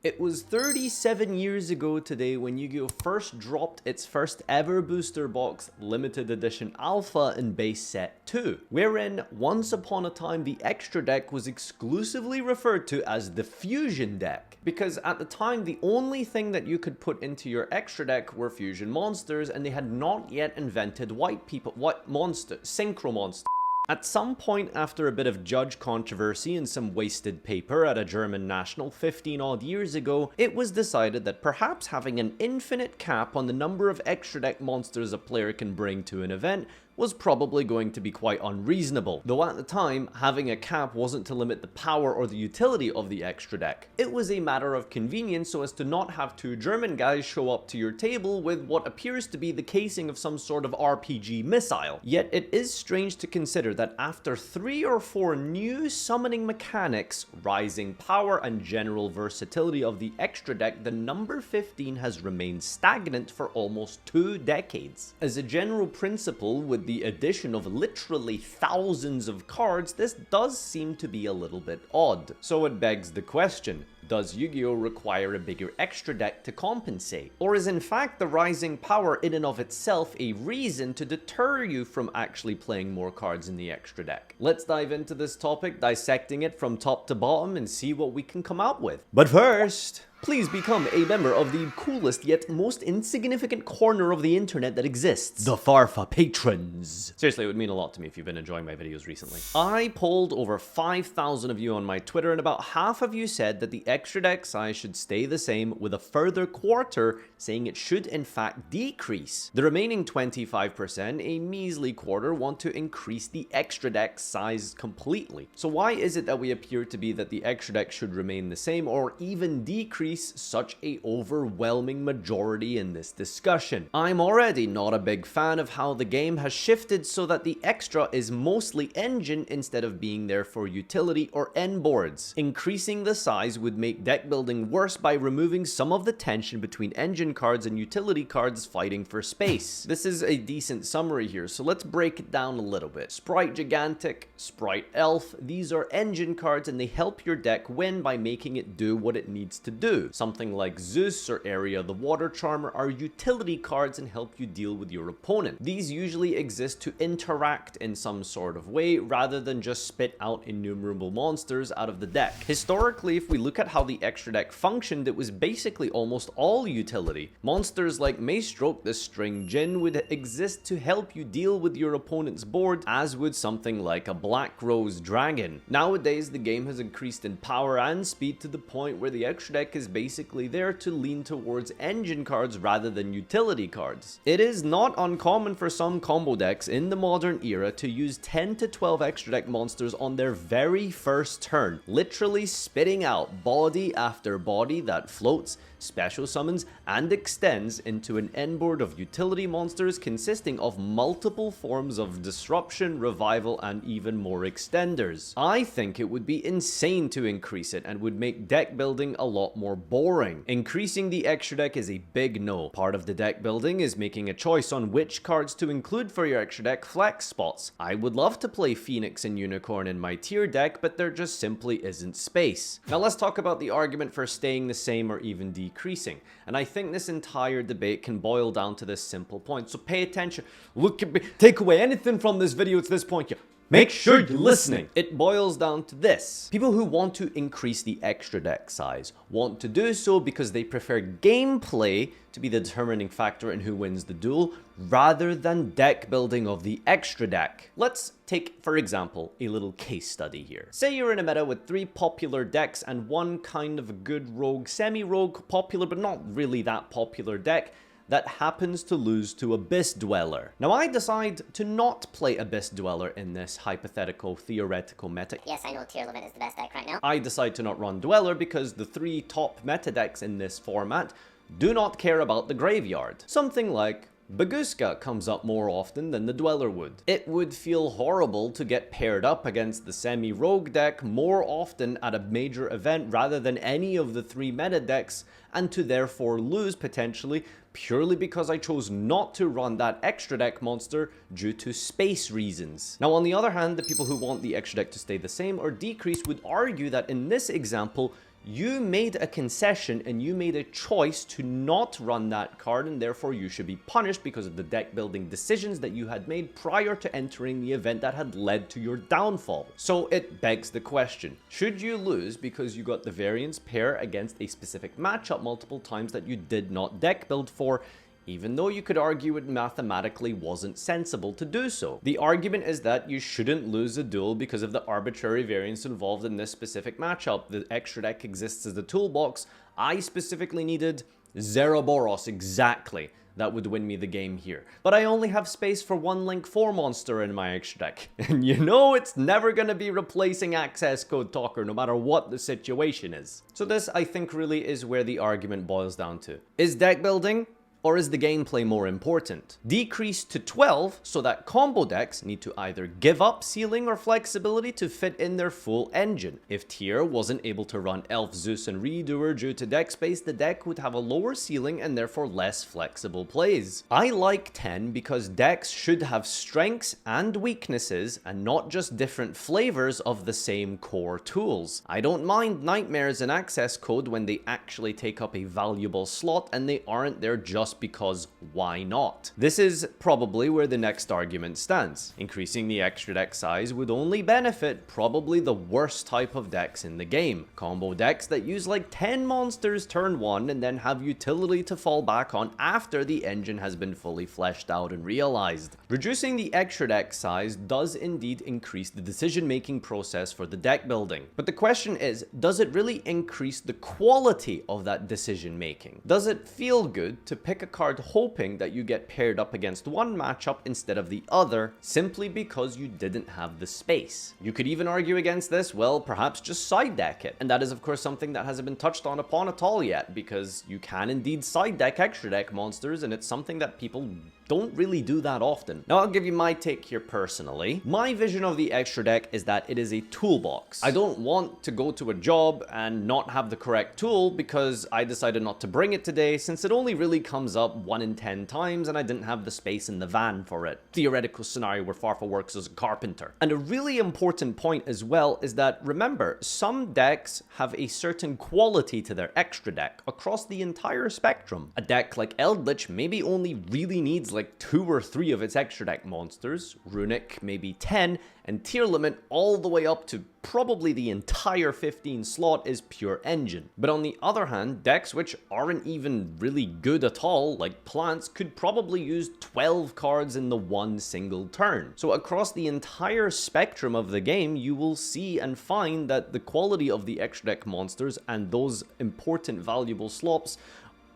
It was 37 years ago today when Yu-Gi-Oh first dropped its first ever booster box limited edition alpha in base set 2, wherein once upon a time the extra deck was exclusively referred to as the fusion deck, because at the time the only thing that you could put into your extra deck were fusion monsters, and they had not yet invented synchro monsters. At some point after a bit of judge controversy and some wasted paper at a German national 15 odd years ago, it was decided that perhaps having an infinite cap on the number of extra deck monsters a player can bring to an event was probably going to be quite unreasonable, though at the time, having a cap wasn't to limit the power or the utility of the extra deck. It was a matter of convenience so as to not have two German guys show up to your table with what appears to be the casing of some sort of RPG missile. Yet it is strange to consider that after 3 or 4 new summoning mechanics, rising power and general versatility of the extra deck, the number 15 has remained stagnant for almost 2 decades. As a general principle, with the addition of literally thousands of cards, this does seem to be a little bit odd. So it begs the question, does Yu-Gi-Oh require a bigger extra deck to compensate? Or is in fact the rising power in and of itself a reason to deter you from actually playing more cards in the extra deck? Let's dive into this topic, dissecting it from top to bottom and see what we can come out with. But first, please become a member of the coolest yet most insignificant corner of the internet that exists, the Farfa patrons. Seriously, it would mean a lot to me if you've been enjoying my videos recently. I polled over 5,000 of you on my Twitter, and about half of you said that the extra deck size should stay the same, with a further quarter saying it should in fact decrease. The remaining 25%, a measly quarter, want to increase the extra deck size completely. So why is it that we appear to be that the extra deck should remain the same or even decrease such a overwhelming majority in this discussion? I'm already not a big fan of how the game has shifted so that the extra is mostly engine instead of being there for utility or end boards. Increasing the size would make deck building worse by removing some of the tension between engine cards and utility cards fighting for space. This is a decent summary here, so let's break it down a little bit. Sprite Gigantic, Sprite Elf, these are engine cards and they help your deck win by making it do what it needs to do. Something like Zeus or Area the Water Charmer are utility cards and help you deal with your opponent. These usually exist to interact in some sort of way rather than just spit out innumerable monsters out of the deck. Historically, if we look at how the extra deck functioned, it was basically almost all utility. Monsters like Maestroke, the String Djinn, would exist to help you deal with your opponent's board, as would something like a Black Rose Dragon. Nowadays, the game has increased in power and speed to the point where the extra deck is basically there to lean towards engine cards rather than utility cards. It is not uncommon for some combo decks in the modern era to use 10 to 12 extra deck monsters on their very first turn, literally spitting out body after body that floats, special summons, and extends into an end board of utility monsters consisting of multiple forms of disruption, revival, and even more extenders. I think it would be insane to increase it and would make deck building a lot more boring. Increasing the extra deck is a big no. Part of the deck building is making a choice on which cards to include for your extra deck flex spots. I would love to play Phoenix and Unicorn in my tier deck, but there just simply isn't space. Now let's talk about the argument for staying the same or even decreasing. And I think this entire debate can boil down to this simple point. So pay attention. Look at me. Take away anything from this video to this point. Make sure you're listening. It boils down to this. People who want to increase the extra deck size want to do so because they prefer gameplay to be the determining factor in who wins the duel, rather than deck building of the extra deck. Let's take, for example, a little case study here. Say you're in a meta with 3 popular decks and one kind of a good rogue, semi-rogue, popular but not really that popular deck that happens to lose to Abyss Dweller. Now I decide to not play Abyss Dweller in this hypothetical, theoretical meta. Yes, I know Tier Limit is the best deck right now. I decide to not run Dweller because the 3 top meta decks in this format do not care about the graveyard. Something like Baguska comes up more often than the Dweller would. It would feel horrible to get paired up against the semi-rogue deck more often at a major event rather than any of the 3 meta decks, and to therefore lose potentially purely because I chose not to run that extra deck monster due to space reasons. Now on the other hand, the people who want the extra deck to stay the same or decrease would argue that in this example, You made a concession and you made a choice to not run that card, and therefore you should be punished because of the deck building decisions that you had made prior to entering the event that had led to your downfall. So it begs the question, should you lose because you got the variance pair against a specific matchup multiple times that you did not deck build for, even though you could argue it mathematically wasn't sensible to do so? The argument is that you shouldn't lose a duel because of the arbitrary variance involved in this specific matchup. The extra deck exists as a toolbox. I specifically needed Zeraboros exactly. That would win me the game here. But I only have space for one Link 4 monster in my extra deck. And you know it's never gonna be replacing Access Code Talker no matter what the situation is. So this, I think, really is where the argument boils down to. Is deck building, or is the gameplay more important? Decrease to 12 so that combo decks need to either give up ceiling or flexibility to fit in their full engine. If Tier wasn't able to run Elf, Zeus, and Redoer due to deck space, the deck would have a lower ceiling and therefore less flexible plays. I like 10 because decks should have strengths and weaknesses and not just different flavors of the same core tools. I don't mind Nightmares and Access Code when they actually take up a valuable slot and they aren't there just because why not? This is probably where the next argument stands. Increasing the extra deck size would only benefit probably the worst type of decks in the game. Combo decks that use like 10 monsters turn 1 and then have utility to fall back on after the engine has been fully fleshed out and realized. Reducing the extra deck size does indeed increase the decision-making process for the deck building. But the question is, does it really increase the quality of that decision-making? Does it feel good to pick a card hoping that you get paired up against one matchup instead of the other simply because you didn't have the space? You could even argue against this, well, perhaps just side deck it. And that is of course something that hasn't been touched on upon at all yet, because you can indeed side deck extra deck monsters, and it's something that people don't really do that often. Now I'll give you my take here personally. My vision of the extra deck is that it is a toolbox. I don't want to go to a job and not have the correct tool because I decided not to bring it today, since it only really comes up 1 in 10 times and I didn't have the space in the van for it. Theoretical scenario where Farfa works as a carpenter. And a really important point as well is that, remember, some decks have a certain quality to their extra deck across the entire spectrum. A deck like Eldritch maybe only really needs like 2 or 3 of its extra deck monsters, Runic maybe 10, and tier limit all the way up to probably the entire 15 slot is pure engine. But on the other hand, decks which aren't even really good at all, like Plants, could probably use 12 cards in the one single turn. So across the entire spectrum of the game, you will see and find that the quality of the extra deck monsters and those important valuable slots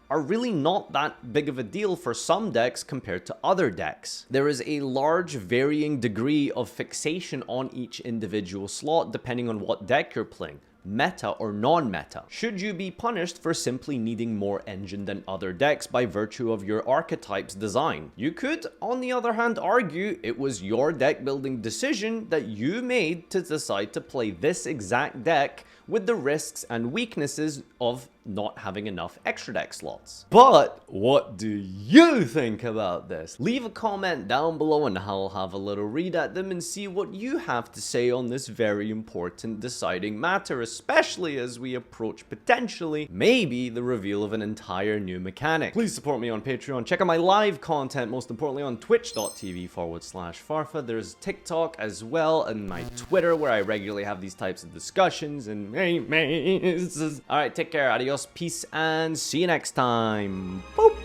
are really not that big of a deal for some decks compared to other decks. There is a large varying degree of fixation on each individual slot depending on what deck you're playing, meta or non-meta. Should you be punished for simply needing more engine than other decks by virtue of your archetype's design? You could, on the other hand, argue it was your deck building decision that you made to decide to play this exact deck with the risks and weaknesses of not having enough extra deck slots. But what do you think about this? Leave a comment down below and I'll have a little read at them and see what you have to say on this very important deciding matter, especially as we approach potentially maybe the reveal of an entire new mechanic. Please support me on Patreon. Check out my live content, most importantly on twitch.tv/Farfa. There's TikTok as well, and my Twitter where I regularly have these types of discussions and alright, take care, adios, peace, and see you next time. Boop.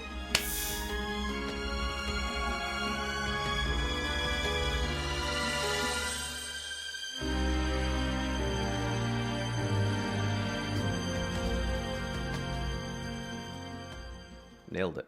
Nailed it.